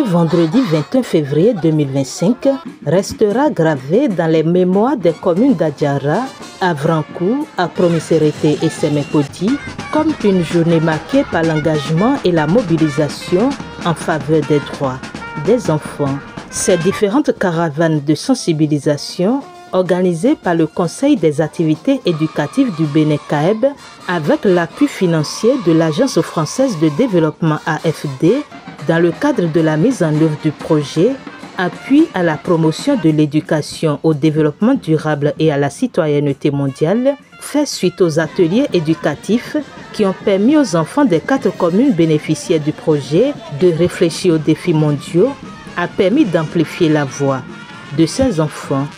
vendredi 21 février 2025 restera gravé dans les mémoires des communes d'Adjara, Avrancourt, Apromiserete et Semekoti comme une journée marquée par l'engagement et la mobilisation en faveur des droits des enfants. Ces différentes caravanes de sensibilisation organisées par le Conseil des activités éducatives du Bénin CAEB avec l'appui financier de l'Agence française de développement AFD dans le cadre de la mise en œuvre du projet Appui à la promotion de l'éducation au développement durable et à la citoyenneté mondiale fait suite aux ateliers éducatifs qui ont permis aux enfants des 4 communes bénéficiaires du projet de réfléchir aux défis mondiaux a permis d'amplifier la voix de ces enfants.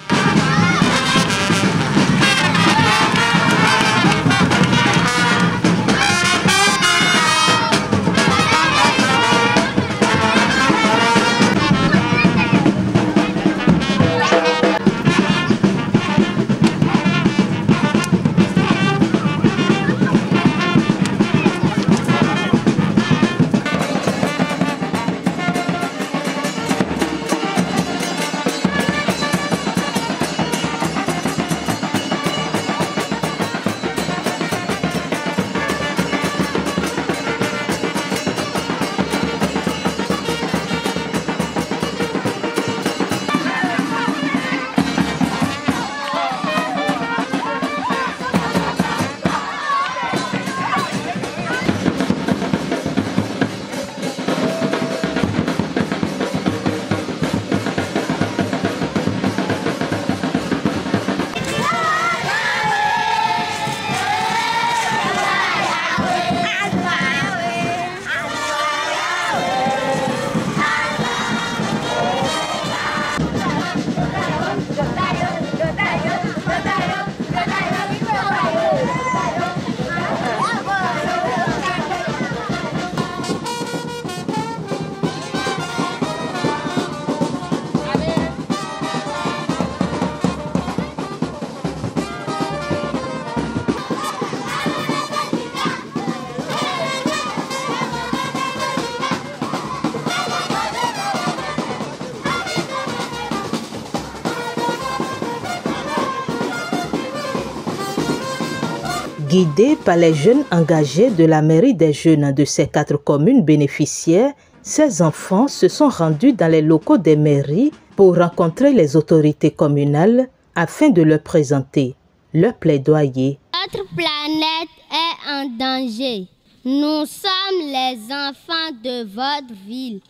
Guidés par les jeunes engagés de la mairie des jeunes de ces 4 communes bénéficiaires, ces enfants se sont rendus dans les locaux des mairies pour rencontrer les autorités communales afin de leur présenter leur plaidoyer. Notre planète est en danger. Nous sommes les enfants de votre ville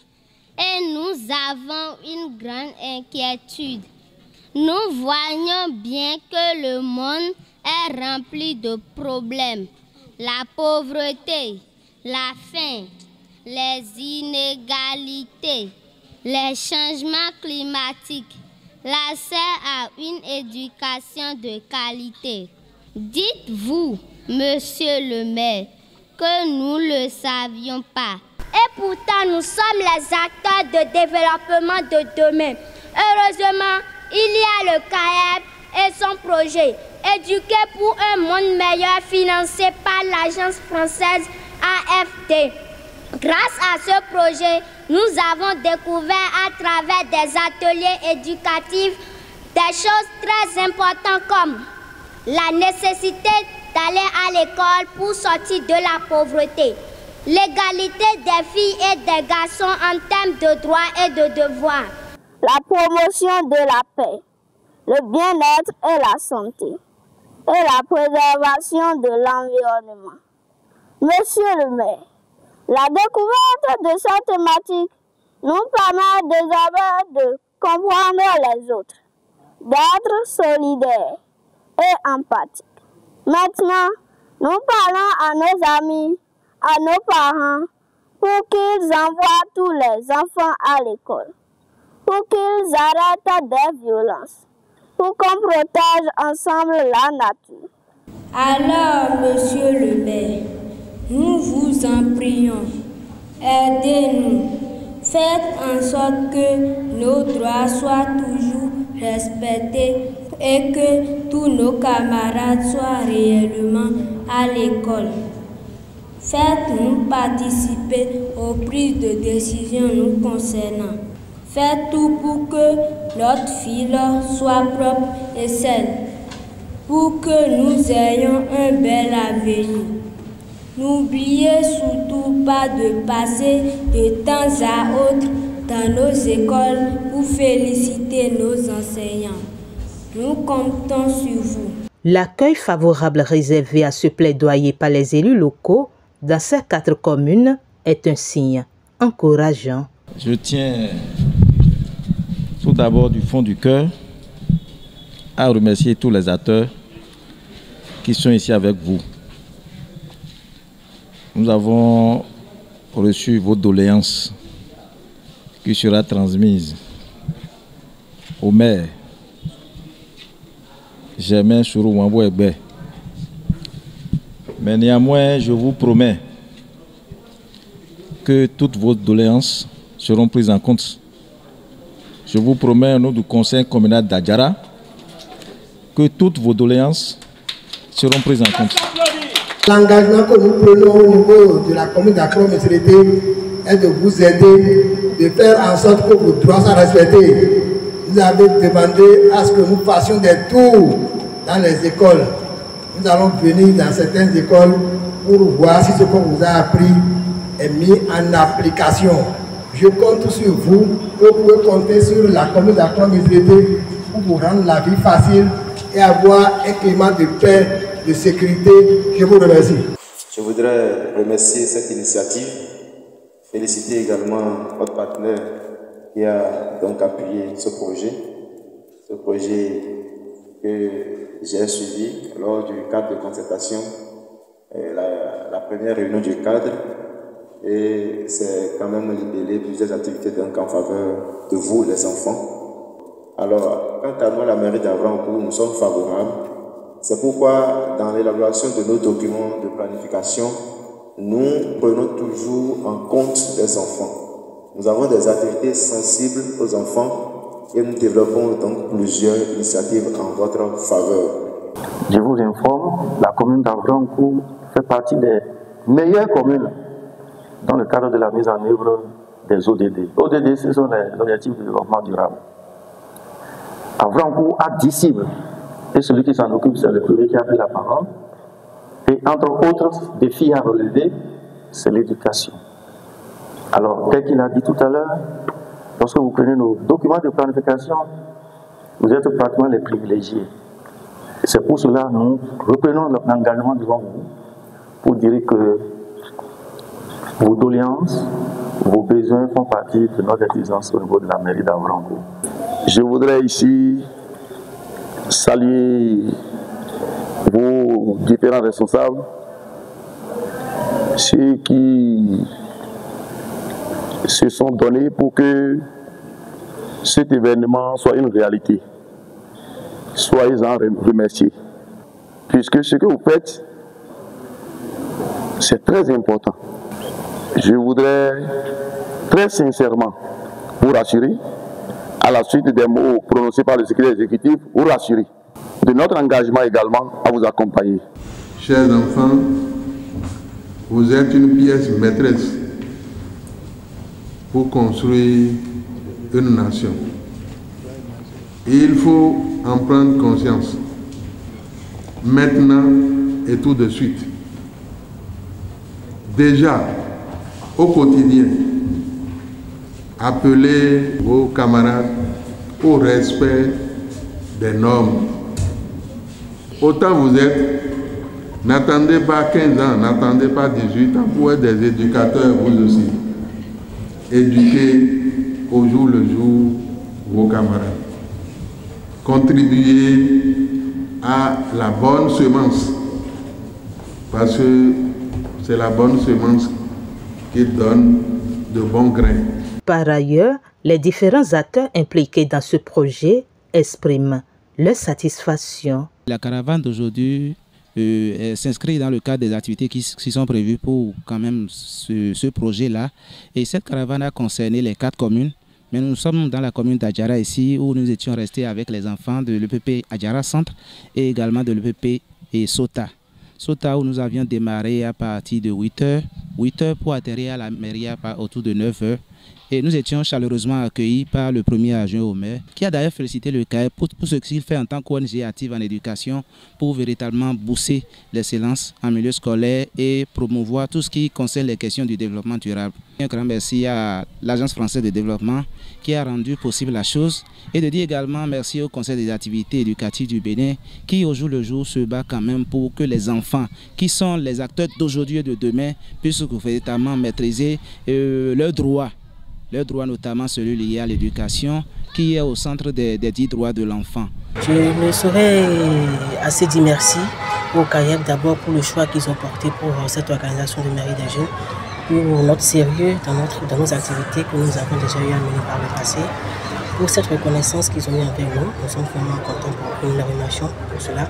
et nous avons une grande inquiétude. Nous voyons bien que le monde est rempli de problèmes. La pauvreté, la faim, les inégalités, les changements climatiques, l'accès à une éducation de qualité. Dites-vous, monsieur le maire, que nous ne le savions pas. Et pourtant, nous sommes les acteurs de développement de demain. Heureusement, il y a le CAEB et son projet Éduquer pour un monde meilleur financé par l'agence française AFD. Grâce à ce projet, nous avons découvert à travers des ateliers éducatifs des choses très importantes comme la nécessité d'aller à l'école pour sortir de la pauvreté, l'égalité des filles et des garçons en termes de droits et de devoirs, la promotion de la paix, le bien-être et la santé, et la préservation de l'environnement. Monsieur le maire, la découverte de cette thématique nous permet désormais de comprendre les autres, d'être solidaires et empathiques. Maintenant, nous parlons à nos amis, à nos parents, pour qu'ils envoient tous les enfants à l'école, pour qu'ils arrêtent des violences, pour qu'on protège ensemble la nature. Alors, monsieur le maire, nous vous en prions, aidez-nous, faites en sorte que nos droits soient toujours respectés et que tous nos camarades soient réellement à l'école. Faites-nous participer aux prises de décision nous concernant. Faites tout pour que notre ville soit propre et saine, pour que nous ayons un bel avenir. N'oubliez surtout pas de passer de temps à autre dans nos écoles pour féliciter nos enseignants. Nous comptons sur vous. L'accueil favorable réservé à ce plaidoyer par les élus locaux dans ces 4 communes est un signe encourageant. Je tiens tout d'abord du fond du cœur à remercier tous les acteurs qui sont ici avec vous. Nous avons reçu vos doléances qui sera transmise au maire Germain Sourou Wambou-Egbe. Mais néanmoins, je vous promets que toutes vos doléances seront prises en compte. Je vous promets au nom du conseil communal d'Adjara que toutes vos doléances seront prises en compte. L'engagement que nous prenons au niveau de la commune d'Accra-Messerete est de vous aider, de faire en sorte que vos droits soient respectés. Vous avez demandé à ce que nous fassions des tours dans les écoles. Nous allons venir dans certaines écoles pour voir si ce qu'on vous a appris est mis en application. Je compte sur vous, vous pouvez compter sur la commune d'Accra-Messerete pour vous rendre la vie facile et avoir un climat de paix, de sécurité. Je vous remercie. Je voudrais remercier cette initiative, féliciter également votre partenaire qui a donc appuyé ce projet que j'ai suivi lors du cadre de concertation, la première réunion du cadre, et c'est quand même libellé plusieurs activités donc en faveur de vous les enfants. Alors, quant à nous, la mairie d'Avrancourt, nous sommes favorables. C'est pourquoi, dans l'élaboration de nos documents de planification, nous prenons toujours en compte les enfants. Nous avons des activités sensibles aux enfants et nous développons donc plusieurs initiatives en votre faveur. Je vous informe, la commune d'Avrancourt fait partie des meilleures communes dans le cadre de la mise en œuvre des ODD. ODD, ce sont les objectifs de développement durable. Avrancourt a 10 cibles. Et celui qui s'en occupe, c'est le premier qui a pris la parole. Et entre autres défis à relever, c'est l'éducation. Alors, tel qu'il a dit tout à l'heure, lorsque vous prenez nos documents de planification, vous êtes pratiquement les privilégiés. C'est pour cela que nous reprenons notre engagement devant vous pour dire que vos doléances, vos besoins font partie de notre exigence au niveau de la mairie d'Avrancourt. Je voudrais ici saluer vos différents responsables, ceux qui se sont donnés pour que cet événement soit une réalité. Soyez-en remerciés. Puisque ce que vous faites, c'est très important. Je voudrais très sincèrement vous rassurer, à la suite des mots prononcés par le secrétaire exécutif, vous rassurer de notre engagement également à vous accompagner. Chers enfants, vous êtes une pièce maîtresse pour construire une nation. Il faut en prendre conscience, maintenant et tout de suite. Déjà, au quotidien, appelez vos camarades au respect des normes. Autant vous êtes, n'attendez pas 15 ans, n'attendez pas 18 ans pour être des éducateurs vous aussi. Éduquez au jour le jour vos camarades. Contribuez à la bonne semence, parce que c'est la bonne semence qui donne de bons grains. Par ailleurs, les différents acteurs impliqués dans ce projet expriment leur satisfaction. La caravane d'aujourd'hui s'inscrit dans le cadre des activités qui sont prévues pour quand même ce projet-là. Et cette caravane a concerné les 4 communes. Mais nous sommes dans la commune d'Adjara ici, où nous étions restés avec les enfants de l'EPP Adjara Centre et également de l'EPP et Sota. Sota où nous avions démarré à partir de 8h. 8h pour atterrir à la mairie autour de 9h. Et nous étions chaleureusement accueillis par le premier adjoint au maire, qui a d'ailleurs félicité le CAEP pour ce qu'il fait en tant qu'ONG active en éducation pour véritablement booster l'excellence en milieu scolaire et promouvoir tout ce qui concerne les questions du développement durable. Un grand merci à l'Agence française de développement qui a rendu possible la chose et de dire également merci au Conseil des activités éducatives du Bénin qui au jour le jour se bat quand même pour que les enfants qui sont les acteurs d'aujourd'hui et de demain puissent véritablement maîtriser leurs droits. Leurs droits, notamment celui lié à l'éducation, qui est au centre des 10 droits de l'enfant. Je ne saurais assez dire merci au CAEP d'abord pour le choix qu'ils ont porté pour cette organisation de mairie des jeunes, pour notre sérieux dans nos activités que nous avons déjà eu à mener par le passé, pour cette reconnaissance qu'ils ont mis envers nous. Nous sommes vraiment contents pour une remerciement pour cela.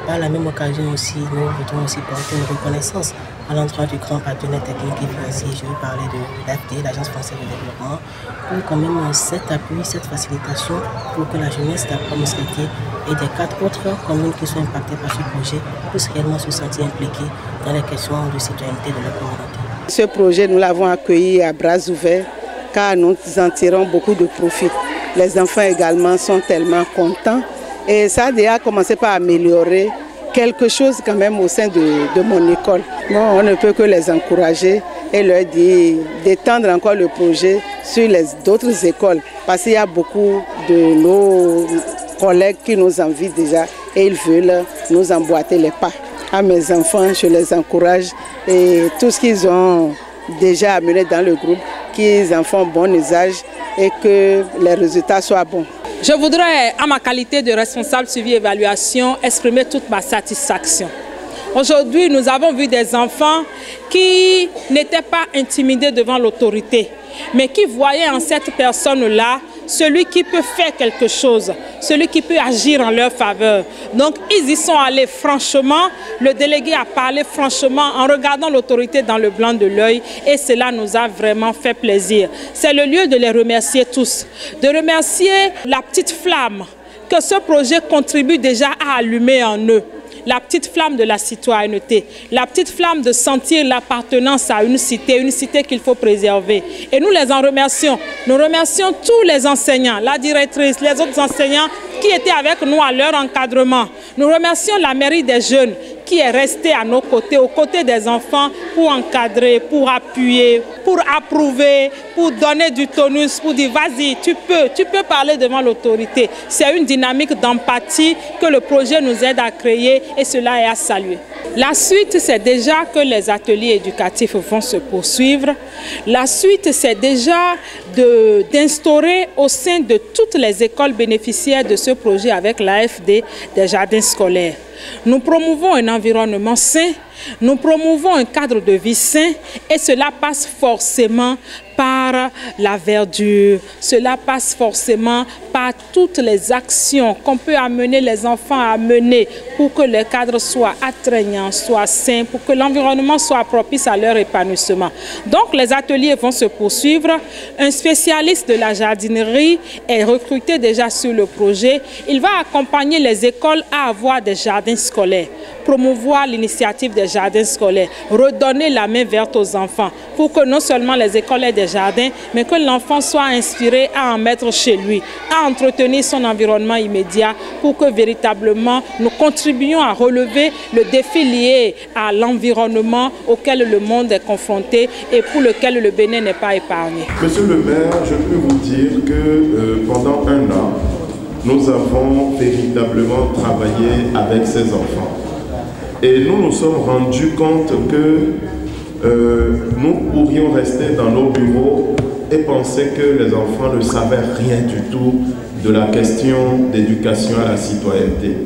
Par la même occasion aussi, nous voudrons aussi porter une reconnaissance à l'endroit du grand partenaire technique et financier. Je veux parler de l'AFD, l'Agence française de développement, pour quand même cet appui, cette facilitation pour que la jeunesse de la Promisérité et des 4 autres communes qui sont impactées par ce projet puissent réellement se sentir impliquées dans les questions de citoyenneté de la communauté. Ce projet, nous l'avons accueilli à bras ouverts car nous en tirons beaucoup de profit. Les enfants également sont tellement contents. Et ça a déjà commencé par améliorer quelque chose quand même au sein de mon école. Bon, on ne peut que les encourager et leur dire d'étendre encore le projet sur d'autres écoles. Parce qu'il y a beaucoup de nos collègues qui nous envient déjà et ils veulent nous emboîter les pas. À mes enfants, je les encourage et tout ce qu'ils ont déjà amené dans le groupe, qu'ils en font bon usage et que les résultats soient bons. Je voudrais, à ma qualité de responsable suivi évaluation, exprimer toute ma satisfaction. Aujourd'hui, nous avons vu des enfants qui n'étaient pas intimidés devant l'autorité, mais qui voyaient en cette personne-là celui qui peut faire quelque chose, celui qui peut agir en leur faveur. Donc, ils y sont allés franchement, le délégué a parlé franchement en regardant l'autorité dans le blanc de l'œil et cela nous a vraiment fait plaisir. C'est le lieu de les remercier tous, de remercier la petite flamme que ce projet contribue déjà à allumer en eux. La petite flamme de la citoyenneté, la petite flamme de sentir l'appartenance à une cité qu'il faut préserver. Et nous les en remercions. Nous remercions tous les enseignants, la directrice, les autres enseignants qui étaient avec nous à leur encadrement. Nous remercions la mairie des jeunes qui est restée à nos côtés, aux côtés des enfants pour encadrer, pour appuyer, pour approuver, pour donner du tonus, pour dire vas-y, tu peux parler devant l'autorité. C'est une dynamique d'empathie que le projet nous aide à créer et cela est à saluer. La suite, c'est déjà que les ateliers éducatifs vont se poursuivre. La suite, c'est déjà d'instaurer au sein de toutes les écoles bénéficiaires de ce projet avec l'AFD des jardins scolaires. Nous promouvons un environnement sain, nous promouvons un cadre de vie sain et cela passe forcément par la verdure, cela passe forcément par toutes les actions qu'on peut amener les enfants à mener pour que le cadre soit attrayant, soit sain, pour que l'environnement soit propice à leur épanouissement. Donc les ateliers vont se poursuivre. Un spécialiste de la jardinerie est recruté déjà sur le projet. Il va accompagner les écoles à avoir des jardins scolaires, promouvoir l'initiative des jardins scolaires, redonner la main verte aux enfants pour que non seulement les écoles aient des jardins, mais que l'enfant soit inspiré à en mettre chez lui, à entretenir son environnement immédiat pour que véritablement nous contribuions à relever le défi lié à l'environnement auquel le monde est confronté et pour lequel le Bénin n'est pas épargné. Monsieur le maire, je peux vous dire que pendant un an, nous avons véritablement travaillé avec ces enfants. Et nous nous sommes rendus compte que nous pourrions rester dans nos bureaux et penser que les enfants ne savaient rien du tout de la question d'éducation à la citoyenneté.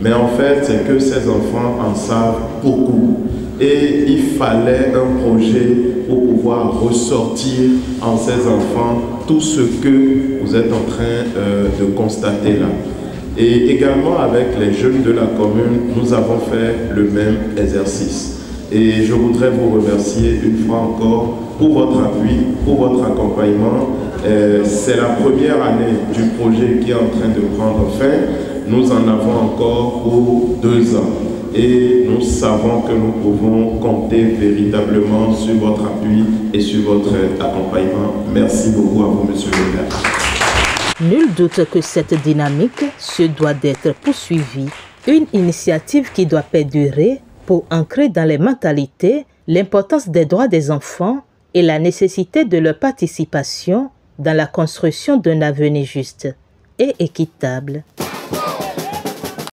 Mais en fait, c'est que ces enfants en savent beaucoup. Et il fallait un projet pour pouvoir ressortir en ces enfants tout ce que vous êtes en train de constater là. Et également avec les jeunes de la commune, nous avons fait le même exercice. Et je voudrais vous remercier une fois encore pour votre appui, pour votre accompagnement. C'est la première année du projet qui est en train de prendre fin. Nous en avons encore pour 2 ans. et nous savons que nous pouvons compter véritablement sur votre appui et sur votre accompagnement. Merci beaucoup à vous, Monsieur le maire. Nul doute que cette dynamique se doit d'être poursuivie. Une initiative qui doit perdurer pour ancrer dans les mentalités l'importance des droits des enfants et la nécessité de leur participation dans la construction d'un avenir juste et équitable.